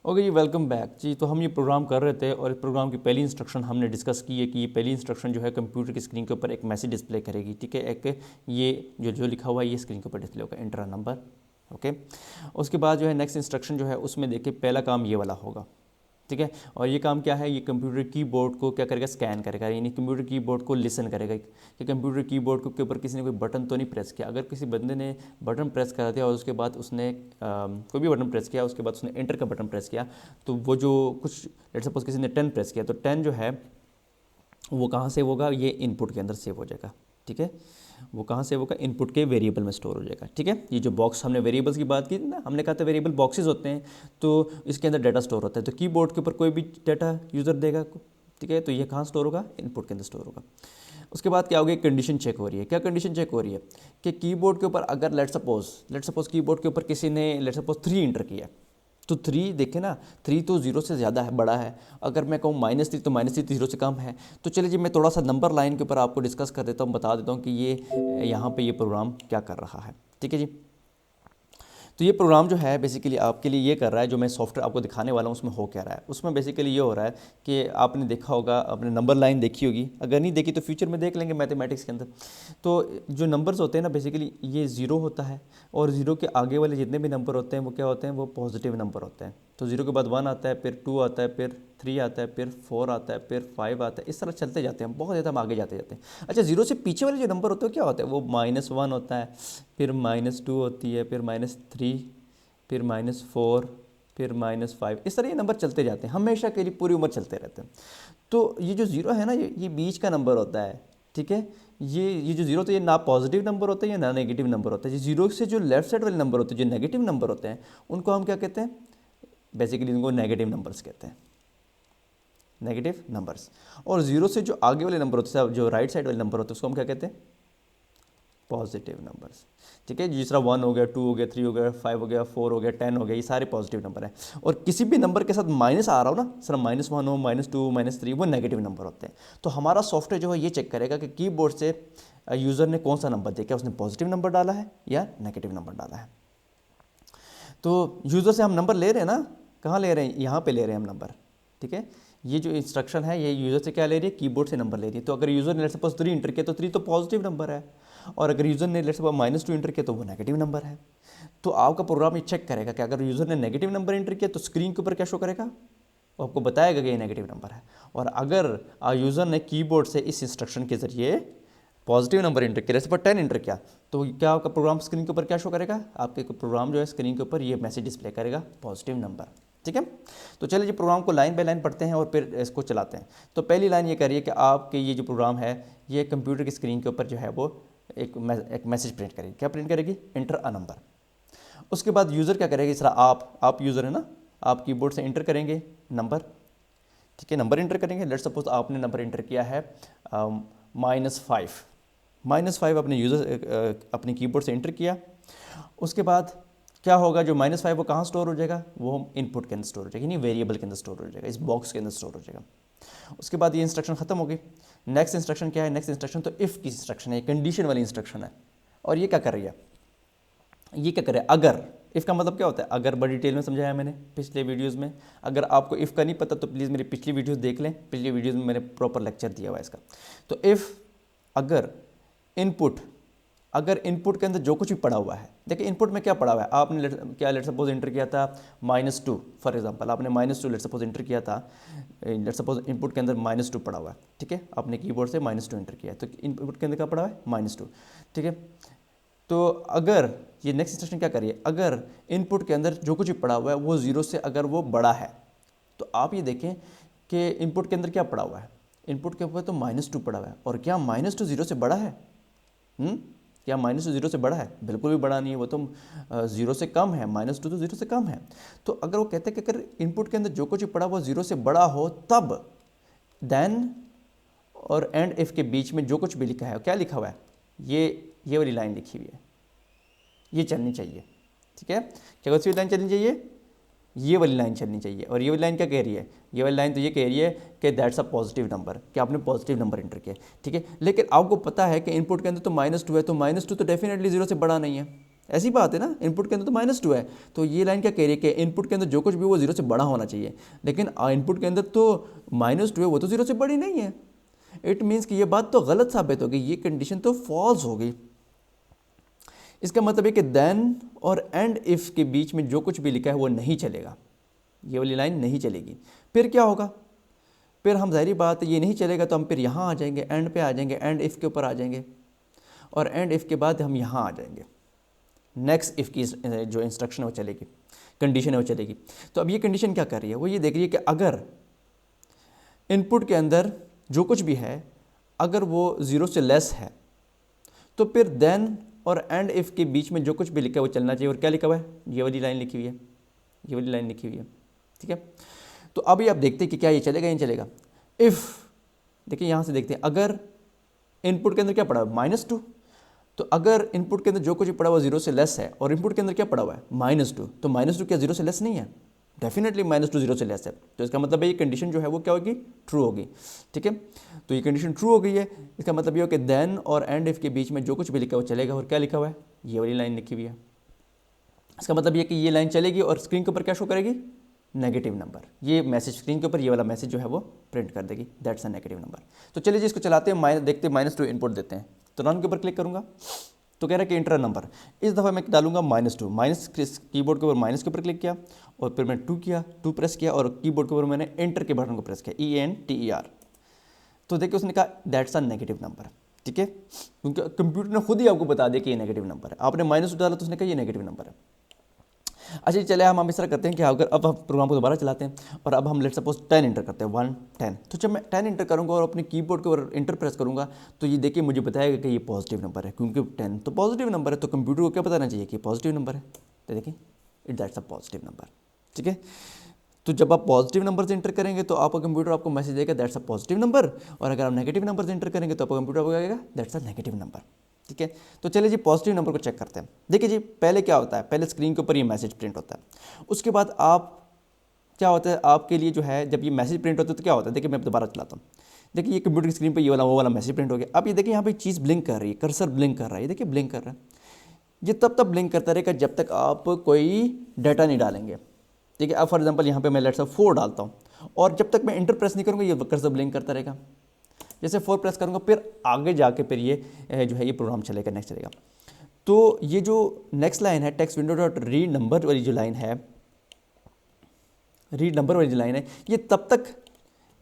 Okay जी, welcome back जी। तो हम ये प्रोग्राम कर रहे थे और इस प्रोग्राम की पहली इंस्ट्रक्शन हमने डिस्कस की है कि ये पहली इंस्ट्रक्शन जो है कंप्यूटर की स्क्रीन के ऊपर एक मैसेज डिस्प्ले करेगी, ठीक है। एक ये जो लिखा हुआ है ये स्क्रीन के ऊपर डिस्प्ले होगा, एंटर नंबर। ओके, उसके बाद जो है नेक्स्ट इंस्ट्रक्शन जो है उसमें देखिए पहला काम ये वाला होगा, ठीक है। और ये काम क्या है, ये कंप्यूटर कीबोर्ड को क्या करेगा, स्कैन करेगा, यानी कंप्यूटर कीबोर्ड को लिसन करेगा कि कंप्यूटर कीबोर्ड के ऊपर किसी ने कोई बटन तो नहीं प्रेस किया। अगर किसी बंदे ने बटन प्रेस करा दिया और उसके बाद उसने कोई भी बटन प्रेस किया, उसके बाद उसने एंटर का बटन प्रेस किया, तो वो जो कुछ लेट्स सपोज किसी ने 10 प्रेस किया, तो 10 जो है वो कहाँ सेव होगा, ये इनपुट के अंदर सेव हो जाएगा, ठीक है। वो कहाँ सेव होगा, इनपुट के वेरिएबल में स्टोर हो जाएगा, ठीक है। ये जो बॉक्स हमने वेरिएबल्स की बात की ना, हमने कहा था वेरिएबल बॉक्सेस होते हैं, तो इसके अंदर डाटा स्टोर होता है। तो कीबोर्ड के ऊपर कोई भी डाटा यूज़र देगा, ठीक है, तो ये कहाँ स्टोर होगा, इनपुट के अंदर स्टोर होगा। उसके बाद क्या होगा, कंडीशन चेक हो रही है। क्या कंडीशन चेक हो रही है कि कीबोर्ड के ऊपर अगर लेट सपोज कीबोर्ड के ऊपर किसी ने लेट सपोज 3 इंटर किया, तो 3 देखें ना, 3 तो 0 से ज़्यादा है, बड़ा है। अगर मैं कहूँ -3 तो -3 तो 0 से कम है। तो चलिए जी, मैं थोड़ा सा नंबर लाइन के ऊपर आपको डिस्कस कर देता हूँ, बता देता हूँ कि ये यहाँ पे ये प्रोग्राम क्या कर रहा है, ठीक है जी। तो ये प्रोग्राम जो है बेसिकली आपके लिए ये कर रहा है, जो मैं सॉफ्टवेयर आपको दिखाने वाला हूँ उसमें हो क्या रहा है। उसमें बेसिकली ये हो रहा है कि आपने देखा होगा, आपने नंबर लाइन देखी होगी, अगर नहीं देखी तो फ्यूचर में देख लेंगे मैथमेटिक्स के अंदर। तो जो नंबर्स होते हैं ना, बेसिकली ये ज़ीरो होता है, और ज़ीरो के आगे वाले जितने भी नंबर होते हैं वो क्या होते हैं, वो पॉजिटिव नंबर होते हैं। तो ज़ीरो के बाद 1 आता है, फिर 2 आता है, फिर 3 आता है, फिर 4 आता है, फिर 5 आता है, इस तरह चलते जाते हैं, बहुत ज़्यादा हम आगे जाते जाते हैं। अच्छा, ज़ीरो से पीछे वाले जो नंबर होते हैं क्या होता है, वो -1 होता है, फिर -2 होती है, फिर -3, फिर -4, फिर -5, इस तरह ये नंबर चलते जाते हैं, हमेशा के लिए पूरी उम्र चलते रहते हैं। तो ये जो ज़ीरो है ना, ये बीच का नंबर होता है, ठीक है। ये जो ज़ीरो, तो ये ना पॉजिटिव नंबर होता है या ना नेगेटिव नंबर होता है। ये ज़ीरो से जो लेफ्ट साइड वाले नंबर होते हैं, जो नेगेटिव नंबर होते हैं, उनको हम क्या कहते हैं, बेसिकली इनको नेगेटिव नंबर्स कहते हैं, नेगेटिव नंबर्स। और ज़ीरो से जो आगे वाले नंबर होते हैं, जो राइट साइड वाले नंबर होते हैं, उसको हम क्या कहते हैं, पॉजिटिव नंबर्स, ठीक है। जिस तरह 1 हो गया, 2 हो गया, 3 हो गया, 5 हो गया, 4 हो गया, 10 हो गया, ये सारे पॉजिटिव नंबर हैं। और किसी भी नंबर के साथ माइनस आ रहा हो ना, सर -1 हो, -2, -3, वो नेगेटिव नंबर होते हैं। तो हमारा सॉफ्टवेयर जो है ये चेक करेगा कि कीबोर्ड से यूज़र ने कौन सा नंबर देखा, उसने पॉजिटिव नंबर डाला है या नेगेटिव नंबर डाला है। तो यूज़र से हम नंबर ले रहे हैं ना, कहाँ ले रहे हैं, यहाँ पे ले रहे हैं हम नंबर, ठीक है। ये जो इंस्ट्रक्शन है ये यूज़र से क्या ले रही है, कीबोर्ड से नंबर ले रही है। तो अगर यूज़र ने लेट्स सपोज 3 इंटर किया, तो 3 तो पॉजिटिव नंबर है, और अगर यूज़र ने लेट्स सपोज -2 इंटर किया, तो वो नेगेटिव नंबर है। तो आपका प्रोग्राम ये चेक करेगा कि अगर यूज़र ने नेगेटिव नंबर इंटर किया, तो स्क्रीन के ऊपर क्या शो करेगा, वो आपको बताएगा कि ये नेगेटिव नंबर है। और अगर यूज़र ने कीबोर्ड से इस इंस्ट्रक्शन के ज़रिए पॉजिटिव नंबर इंटर किया, जैसे पर 10 इंटर किया, तो क्या आपका प्रोग्राम स्क्रीन के ऊपर क्या शो करेगा, आपके प्रोग्राम जो है स्क्रीन के ऊपर ये मैसेज डिस्प्ले करेगा, पॉजिटिव नंबर, ठीक है। तो चलिए जी, प्रोग्राम को लाइन बाय लाइन पढ़ते हैं और फिर इसको चलाते हैं। तो पहली लाइन ये कह रही है कि आपके ये जो प्रोग्राम है ये कंप्यूटर की स्क्रीन के ऊपर जो है वो एक मैसेज प्रिंट करेगी। क्या प्रिंट करेगी, एंटर अ नंबर। उसके बाद यूज़र क्या करेगा, इस तरह आप यूज़र है ना, आप कीबोर्ड से एंटर करेंगे नंबर, ठीक है, नंबर इंटर करेंगे। लेट्स सपोज आपने नंबर इंटर किया है -5, -5 अपने यूज़र अपने कीबोर्ड से इंटर किया। उसके बाद क्या होगा, जो -5 वो कहाँ स्टोर हो जाएगा, वो इनपुट के अंदर स्टोर हो जाएगा, यानी वेरिएबल के अंदर स्टोर हो जाएगा, इस बॉक्स के अंदर स्टोर हो जाएगा। उसके बाद ये इंस्ट्रक्शन खत्म हो गई। नेक्स्ट इंस्ट्रक्शन क्या है, नेक्स्ट इंस्ट्रक्शन तो इफ़ की इंस्ट्रक्शन है, कंडीशन वाली इंस्ट्रक्शन है। और ये क्या कर रही है, ये क्या करे, अगर, इफ़ का मतलब क्या होता है, अगर बड़ी डिटेल में समझाया मैंने पिछले वीडियोस में। अगर आपको इफ़ का नहीं पता तो प्लीज़ मेरी पिछली वीडियोस देख लें, पिछली वीडियोस में मैंने प्रॉपर लेक्चर दिया हुआ है इसका। तो इफ़, अगर इनपुट, अगर इनपुट के अंदर जो कुछ भी पड़ा हुआ है, देखिए इनपुट में क्या पड़ा हुआ है, आपने क्या लेट सपोज इंटर किया था -2, फॉर एग्जांपल आपने -2 लेट सपोज इंटर किया था, लेट सपोज इनपुट के अंदर -2 पड़ा हुआ है, ठीक है, आपने कीबोर्ड से -2 इंटर किया है, तो इनपुट के अंदर क्या पड़ा हुआ है, -2, ठीक है। तो अगर ये नेक्स्ट इंस्ट्रक्शन क्या करिए, अगर इनपुट के अंदर जो कुछ भी पड़ा हुआ है वो 0 से अगर वो बड़ा है, तो आप ये देखें कि इनपुट के अंदर क्या पड़ा हुआ है, इनपुट के ऊपर तो -2 पड़ा हुआ है, और क्या -2 0 से बड़ा है, क्या -2 0 से बड़ा है, बिल्कुल भी बड़ा नहीं है, वो तो 0 से कम है, -2 तो 0 से कम है। तो अगर वो कहते हैं कि अगर इनपुट के अंदर जो कुछ भी पड़ा वो 0 से बड़ा हो, तब देन और एंड इफ के बीच में जो कुछ भी लिखा है, क्या लिखा हुआ है, ये वाली लाइन लिखी हुई है, ये चलनी चाहिए, ठीक है। क्या कौन सी लाइन चलनी चाहिए, ये वाली लाइन चलनी चाहिए। और ये वाली लाइन क्या कह रही है, ये वाली लाइन तो ये कह रही है कि दैट्स अ पॉजिटिव नंबर, कि आपने पॉजिटिव नंबर इंटर किया, ठीक है। लेकिन आपको पता है कि इनपुट के अंदर तो -2 है, तो -2 तो डेफिनेटली 0 से बड़ा नहीं है, ऐसी बात है ना, इनपुट के अंदर तो -2 है, तो ये लाइन क्या कह रही है कि इनपुट के अंदर जो कुछ भी वो 0 से बड़ा होना चाहिए, लेकिन इनपुट के अंदर तो -2 है, वो तो 0 से बड़ी नहीं है। इट मीन्स कि ये बात तो गलत साबित होगी, ये कंडीशन तो फॉल्स होगी। इसका मतलब है कि देन और एंड इफ़ के बीच में जो कुछ भी लिखा है वो नहीं चलेगा, ये वाली लाइन नहीं चलेगी। फिर क्या होगा, फिर हम ज़ाहिर बात है ये नहीं चलेगा तो हम फिर यहाँ आ जाएंगे, एंड पे आ जाएंगे, एंड इफ़ के ऊपर आ जाएंगे, और एंड इफ़ के बाद हम यहाँ आ जाएंगे, नेक्स्ट इफ़ की जो इंस्ट्रक्शन है वो चलेगी, कंडीशन है वो चलेगी। तो अब ये कंडीशन क्या कर रही है, वो ये देख रही है कि अगर इनपुट के अंदर जो कुछ भी है अगर वो 0 से लेस है तो फिर देन और एंड इफ़ के बीच में जो कुछ भी लिखा है वो चलना चाहिए। और क्या लिखा हुआ है, ये वाली लाइन लिखी हुई है, ये वाली लाइन लिखी हुई है, ठीक है। तो अभी आप देखते हैं कि क्या ये चलेगा या नहीं चलेगा। इफ़ देखिए यहाँ से देखते हैं, अगर इनपुट के अंदर क्या पड़ा है -2, तो अगर इनपुट के अंदर जो कुछ पड़ा हुआ 0 से लेस है और इनपुट के अंदर क्या पड़ा हुआ है -2, तो -2 क्या 0 से लेस नहीं है, डेफिनेटली -2 0 से लेस है। तो इसका मतलब है ये कंडीशन जो है वो क्या होगी, ट्रू होगी, ठीक है। तो ये कंडीशन ट्रू हो गई है, इसका मतलब ये हो कि देन और एंड इफ़ के बीच में जो कुछ भी लिखा हुआ चलेगा। और क्या लिखा हुआ है, ये वाली लाइन लिखी हुई है, इसका मतलब ये कि ये लाइन चलेगी और स्क्रीन के ऊपर क्या शो करेगी, नेगेटिव नंबर। ये मैसेज स्क्रीन के ऊपर ये वाला मैसेज जो है वो प्रिंट कर देगी, दैट्स अ नेगेटिव नंबर। तो चलिए जी इसको चलाते हैं, देखते हैं -2 इनपुट देते हैं। तो रन के ऊपर क्लिक करूँगा तो कह रहा है कि इंटर नंबर, इस दफ़ा मैं डालूंगा -2, माइनस कीबोर्ड के ऊपर माइनस के ऊपर क्लिक किया और फिर मैंने 2 किया, 2 प्रेस किया और कीबोर्ड के ऊपर मैंने एंटर के बटन को प्रेस किया, ENTER। तो देखिए उसने कहा दैट्स अ नेगेटिव नंबर, ठीक है, क्योंकि कंप्यूटर ने खुद ही आपको बता दिया कि ये नेगेटिव नंबर है। आपने -2 डाला तो उसने कहा ये नेगेटिव नंबर है। अच्छा चले हम इस तरह करते हैं कि अगर अब हम प्रोग्राम को दोबारा चलाते हैं और अब हम लेट सपोज 10 इंटर करते हैं, 1 10। तो जब मैं 10 इंटर करूंगा और अपने कीबोर्ड के ऊपर इंटर प्रेस करूंगा तो ये देखिए मुझे बताएगा कि ये पॉजिटिव नंबर है, क्योंकि 10 तो पॉजिटिव नंबर है, तो कंप्यूटर को क्या बताना चाहिए कि पॉजिटिव नंबर है। तो देखिए it that's a positive number, ठीक है। तो जब आप पॉजिटिव नंबर से इंटर करेंगे तो आपका कंप्यूटर आपको मैसेज देगा दैट्स अ पॉजिटिव नंबर, और अगर आप नेगेटिव नंबर से इंटर करेंगे तो आपका कंप्यूटर आपको कहेगा दैट्स अ नेगेटिव नंबर, ठीक है। तो चलिए जी पॉजिटिव नंबर को चेक करते हैं। देखिए जी पहले क्या होता है, पहले स्क्रीन के ऊपर ये मैसेज प्रिंट होता है, उसके बाद आप क्या होता है आपके लिए जो है जब ये मैसेज प्रिंट होता है तो क्या होता है, देखिए मैं दोबारा चलाता हूँ। देखिए ये कंप्यूटर की स्क्रीन पर ये वाला वो वाला मैसेज प्रिंट हो गया। अब ये देखिए यहाँ पे चीज़ ब्लिंक कर रही है, कर्सर ब्लिंक कर रहा है, ये देखिए ब्लिंक कर रहा है। ये तब तक ब्लिंक करता रहेगा जब तक आप कोई डाटा नहीं डालेंगे, ठीक है। अब फॉर एग्जांपल यहाँ पे मैं लेट्स 4 डालता हूँ और जब तक मैं इंटर प्रेस नहीं करूँगा ये कर्सर ब्लिंक करता रहेगा। जैसे 4 प्रेस करूँगा फिर आगे जाके फिर ये जो है ये प्रोग्राम चलेगा, नेक्स्ट चलेगा। तो ये जो नेक्स्ट लाइन है text window dot read number वाली जो लाइन है, रीड नंबर वाली जो लाइन है, ये तब तक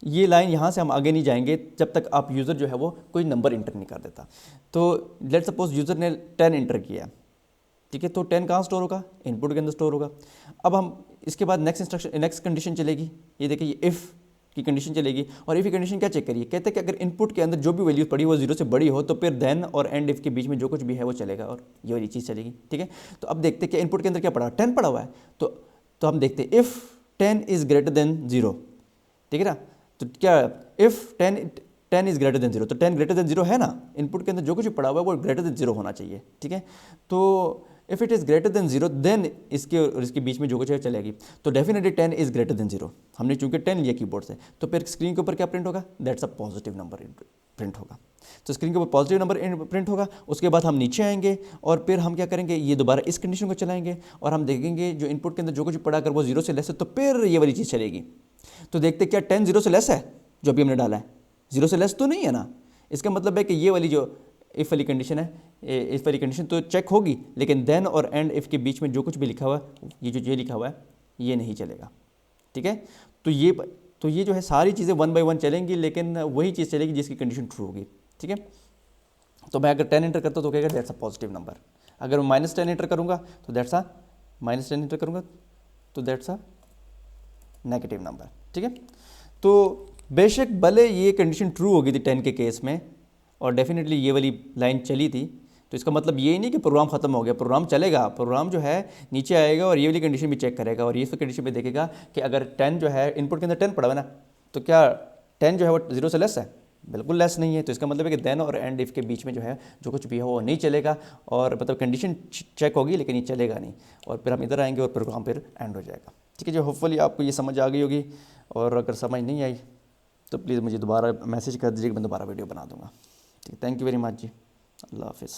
ये लाइन यहाँ से हम आगे नहीं जाएंगे जब तक आप यूज़र जो है वो कोई नंबर इंटर नहीं कर देता। तो लेट सपोज यूज़र ने 10 इंटर किया, ठीक है, तो 10 कहाँ स्टोर होगा, इनपुट के अंदर स्टोर होगा। अब हम इसके बाद नेक्स्ट इंस्ट्रक्शन नेक्स्ट कंडीशन चलेगी, ये देखिए ये इफ़ की कंडीशन चलेगी। और इफ़ की कंडीशन क्या चेक करिए, कहते हैं कि अगर इनपुट के अंदर जो भी वैल्यू पड़ी वो 0 से बड़ी हो तो फिर देन और एंड इफ़ के बीच में जो कुछ भी है वो चलेगा और ये वाली चीज़ चलेगी, ठीक है। तो अब देखते हैं कि इनपुट के अंदर क्या पड़ा, 10 पड़ा हुआ है, तो हम देखते हैं इफ़ 10 इज़ ग्रेटर देन 0, ठीक है ना। तो क्या इफ़ 10 इज़ ग्रेटर देन 0, तो 10 ग्रेटर देन 0 है ना, इनपुट के अंदर जो कुछ पड़ा हुआ है वो ग्रेटर देन 0 होना चाहिए, ठीक है। तो if it is greater than 0 then इसके और इसके बीच में जो कुछ है चलेगी। तो डेफिनेटली 10 इज़ ग्रेटर देन 0, हमने चूंकि 10 लिया कीबोर्ड से, तो फिर स्क्रीन के ऊपर क्या प्रिंट होगा, that's a positive number print होगा। तो स्क्रीन के ऊपर पॉजिटिव नंबर प्रिंट होगा। उसके बाद हम नीचे आएंगे और फिर हम क्या करेंगे, ये दोबारा इस कंडीशन को चलाएंगे और हम देखेंगे जो इनपुट के अंदर जो कुछ पड़ा अगर वो 0 से लेस है तो फिर ये वाली चीज़ चलेगी। तो देखते क्या 10 0 से लेस है, जो अभी हमने डाला है 0 से लेस तो नहीं है ना। इसका मतलब है कि ये वाली जो इफ़ वाली कंडीशन है, इस वाली कंडीशन तो चेक होगी, लेकिन देन और एंड इफ़ के बीच में जो कुछ भी लिखा हुआ है, ये लिखा हुआ है ये नहीं चलेगा, ठीक है। तो ये जो है सारी चीज़ें 1 बाय 1 चलेंगी, लेकिन वही चीज़ चलेगी जिसकी कंडीशन ट्रू होगी, ठीक है। तो मैं अगर 10 एंटर करता हूँ तो कहेगा दैट्स अ पॉजिटिव नंबर। अगर मैं -10 एंटर करूँगा तो दैट्स अ -10 एंटर करूँगा तो दैट्स अ नेगेटिव नंबर, ठीक है। तो बेशक भले ये कंडीशन ट्रू हो गई थी 10 के केस में और डेफिनेटली ये वाली लाइन चली थी, तो इसका मतलब ये नहीं कि प्रोग्राम ख़त्म हो गया, प्रोग्राम चलेगा। प्रोग्राम जो है नीचे आएगा और ये वाली कंडीशन भी चेक करेगा और ये कंडीशन भी देखेगा कि अगर 10 जो है इनपुट के अंदर 10 पड़ा हुआ ना, तो क्या 10 जो है वो 0 से लेस है, बिल्कुल लेस नहीं है। तो इसका मतलब है कि देन और एंड इफ़ के बीच में जो है जो कुछ भी है वो नहीं चलेगा, और मतलब कंडीशन चेक होगी लेकिन ये चलेगा नहीं, और फिर हम इधर आएंगे और प्रोग्राम फिर एंड हो जाएगा, ठीक है जी। होपफुली आपको ये समझ आ गई होगी, और अगर समझ नहीं आई तो प्लीज़ मुझे दोबारा मैसेज कर दीजिए, मैं दोबारा वीडियो बना दूँगा, ठीक है। थैंक यू वेरी मच जी, अल्लाह हाफिज़।